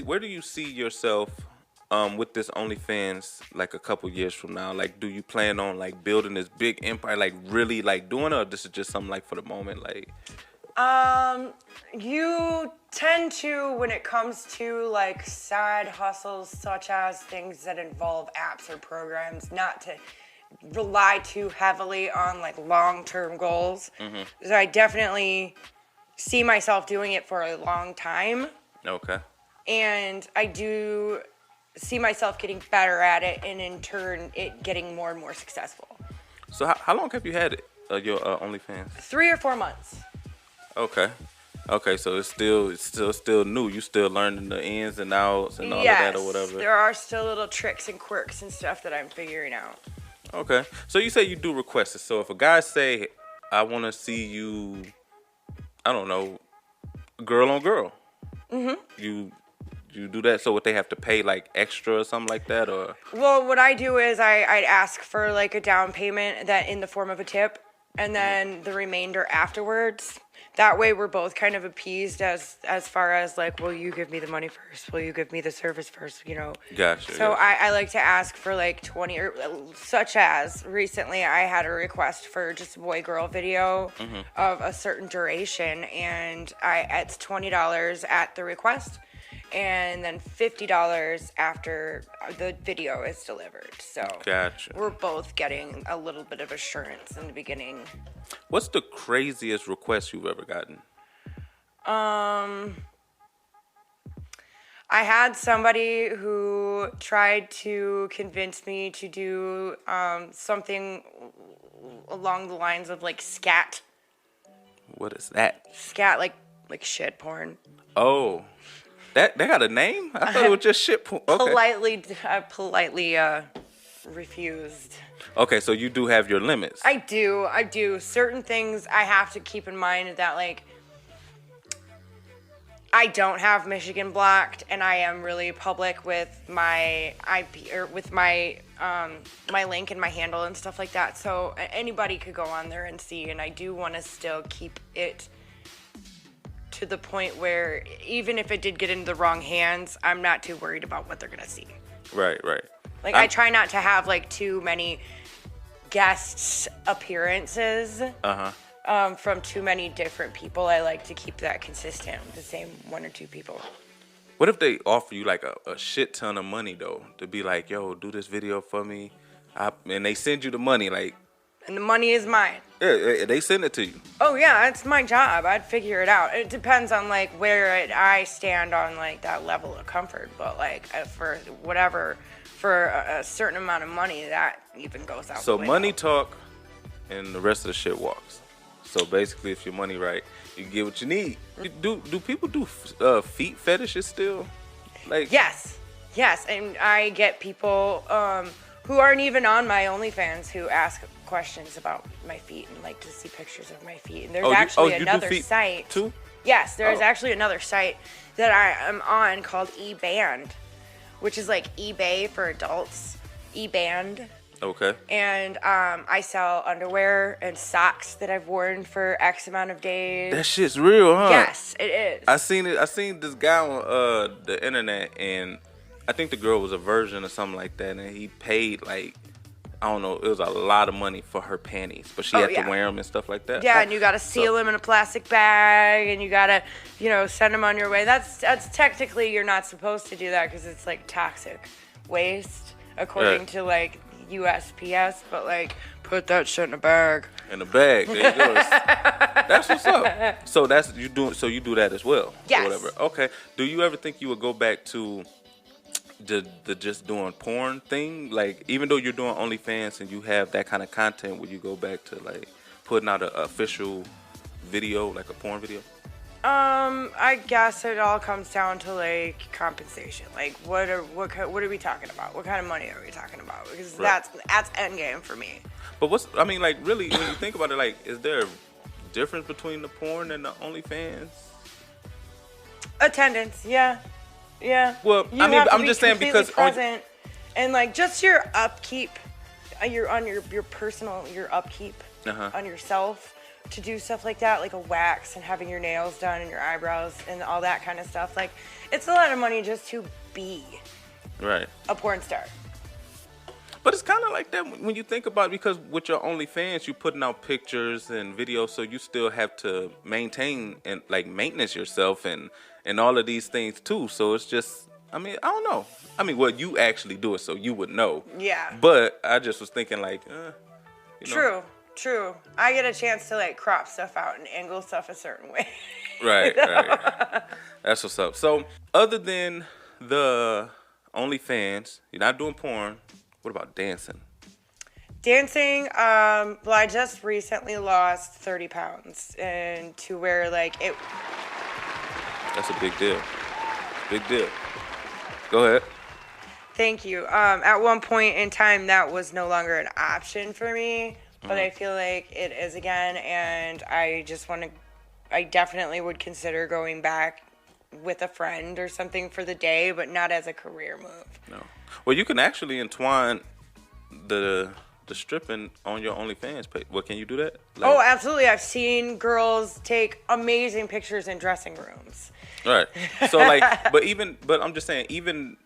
where do you see yourself with this OnlyFans like a couple years from now? Like, do you plan on like building this big empire, like really like doing it, or this is just something like for the moment, like? You tend to, when it comes to like side hustles such as things that involve apps or programs, not to rely too heavily on like long-term goals. So I definitely see myself doing it for a long time. Okay. And I do see myself getting better at it, and in turn, it getting more and more successful. So how long have you had it, your OnlyFans? 3 or 4 months. Okay. Okay, so it's still new. You still learning the ins and outs and all of that or whatever. There are still little tricks and quirks and stuff that I'm figuring out. Okay. So you say you do requests. So if a guy say, I want to see you, I don't know, girl on girl. You do that, so would they have to pay like extra or something like that, or? Well, what I do is I'd ask for like a down payment that in the form of a tip, and then the remainder afterwards. That way we're both kind of appeased as far as like, will you give me the money first? Will you give me the service first? You know? Gotcha. So I like to ask for like 20, or such as recently I had a request for just a boy-girl video of a certain duration, and it's $20 at the request, and then $50 after the video is delivered. So gotcha. We're both getting a little bit of assurance in the beginning. What's the craziest request you've ever gotten? I had somebody who tried to convince me to do something along the lines of like scat. What is that? Scat, like shit porn. Oh. That got a name? I thought it was just shit porn. Okay. Politely refused. Okay, so you do have your limits. I do. Certain things I have to keep in mind that like I don't have Michigan blocked, and I am really public with my IP or with my my link and my handle and stuff like that. So anybody could go on there and see, and I do want to still keep it to the point where even if it did get into the wrong hands, I'm not too worried about what they're gonna see. Right. Like I try not to have like too many guest appearances from too many different people. I like to keep that consistent with the same 1 or 2 people. What if they offer you like a shit ton of money though, to be like, yo, do this video for me, and they send you the money, like? And the money is mine. Yeah, they send it to you. Oh yeah, it's my job. I'd figure it out. It depends on like where I stand on like that level of comfort. But like for whatever, for a certain amount of money, that even goes out. So money talk, and the rest of the shit walks. So basically, if your money right, you get what you need. Do people do feet fetishes still? Like yes, and I get people who aren't even on my OnlyFans who ask questions about my feet and like to see pictures of my feet. And there's actually another site too. Yes, there is actually another site that I am on called eBand, which is like eBay for adults. eBand. Okay. And I sell underwear and socks that I've worn for X amount of days. That shit's real, huh? Yes, it is. I seen this guy on the internet, and I think the girl was a virgin or something like that, and he paid like, I don't know, it was a lot of money for her panties, but she had to wear them and stuff like that. Yeah, and you gotta seal them in a plastic bag, and you gotta, send them on your way. That's technically, you're not supposed to do that because it's like toxic waste, according to like USPS. But like, put that shit in a bag. In a bag, there you go. That's what's up. So you do that as well. Yes. Or whatever. Okay. Do you ever think you would go back to the just doing porn thing? Like, even though you're doing OnlyFans and you have that kind of content, would you go back to like putting out an official video, like a porn video? I guess it all comes down to like compensation. Like, what are we talking about? What kind of money are we talking about? Because that's end game for me. But really, when you think about it, like, is there a difference between the porn and the OnlyFans? Attendance, yeah. Well, I'm just saying because present and like just your upkeep, your personal upkeep on yourself to do stuff like that, like a wax and having your nails done and your eyebrows and all that kind of stuff. Like, it's a lot of money just to be a porn star. But it's kind of like that when you think about it, because with your OnlyFans, you're putting out pictures and videos, so you still have to maintain and like maintenance yourself and all of these things too. So it's just, I mean, I don't know. I mean, well, you actually do it, so you would know. Yeah. But I just was thinking like, you know. True. I get a chance to like crop stuff out and angle stuff a certain way. Right. That's what's up. So other than the OnlyFans, you're not doing porn. What about dancing? Dancing, well, I just recently lost 30 pounds, and to where, like, it... That's a big deal. Big deal. Go ahead. Thank you. At one point in time, that was no longer an option for me, but I feel like it is again, and I just want to... I definitely would consider going back with a friend or something for the day, but not as a career move. No. Well, you can actually entwine the stripping on your OnlyFans page. Well, can you do that? Like, oh, absolutely. I've seen girls take amazing pictures in dressing rooms. Right. So, like, but I'm just saying, even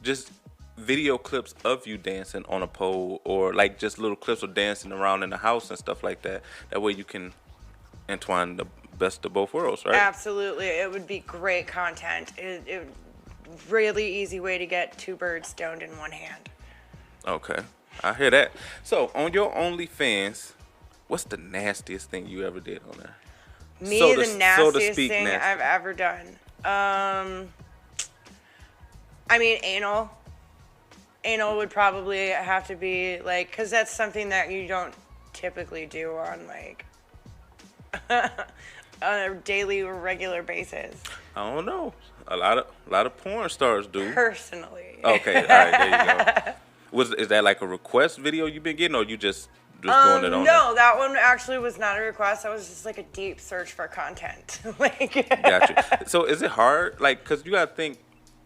just video clips of you dancing on a pole, or like just little clips of dancing around in the house and stuff like that. That way you can entwine the best of both worlds, right? Absolutely. It would be great content. It really easy way to get two birds stoned in one hand. Okay, I hear that. So on your OnlyFans, what's the nastiest thing you ever did on there? The nastiest thing I've ever done. I mean, anal. Anal would probably have to be like, because that's something that you don't typically do on like on a daily or regular basis. I don't know. A lot of porn stars do. Personally. Okay, all right, there you go. Is that like a request video you've been getting, or you just doing it on? No, that one actually was not a request. That was just like a deep search for content. Gotcha. So is it hard? Like, cause you gotta think,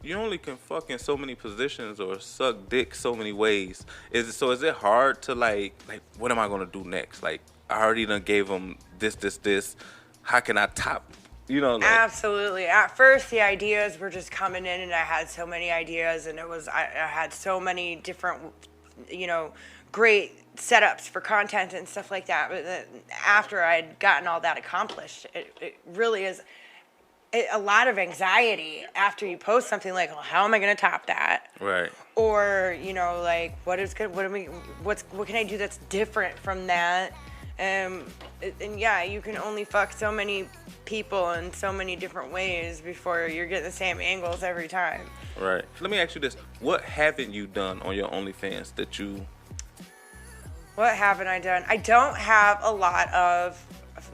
you only can fuck in so many positions or suck dick so many ways. Is it hard to like what am I gonna do next? Like, I already done gave them this. How can I top? You know, like, absolutely. At first, the ideas were just coming in, and I had so many ideas, and I had so many different, great setups for content and stuff like that. But then after I'd gotten all that accomplished, it really is a lot of anxiety after you post something like, well, how am I going to top that? Right. Or, like, what can I do that's different from that? And yeah, you can only fuck so many people in so many different ways before you're getting the same angles every time. Right. Let me ask you this. What haven't you done on your OnlyFans that you... What haven't I done? I don't have a lot of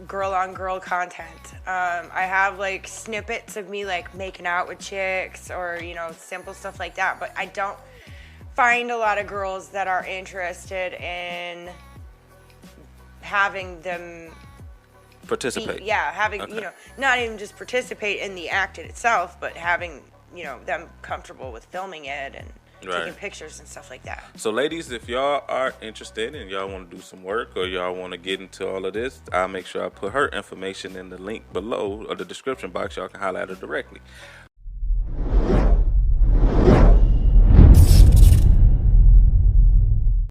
girl-on-girl content. I have, like, snippets of me, like, making out with chicks or, simple stuff like that. But I don't find a lot of girls that are interested in having them participate. Not even just participate in the act itself, but having, them comfortable with filming it and taking pictures and stuff like that. So ladies, if y'all are interested and y'all want to do some work or y'all want to get into all of this, I'll make sure I put her information in the link below or the description box. Y'all can holler at her directly.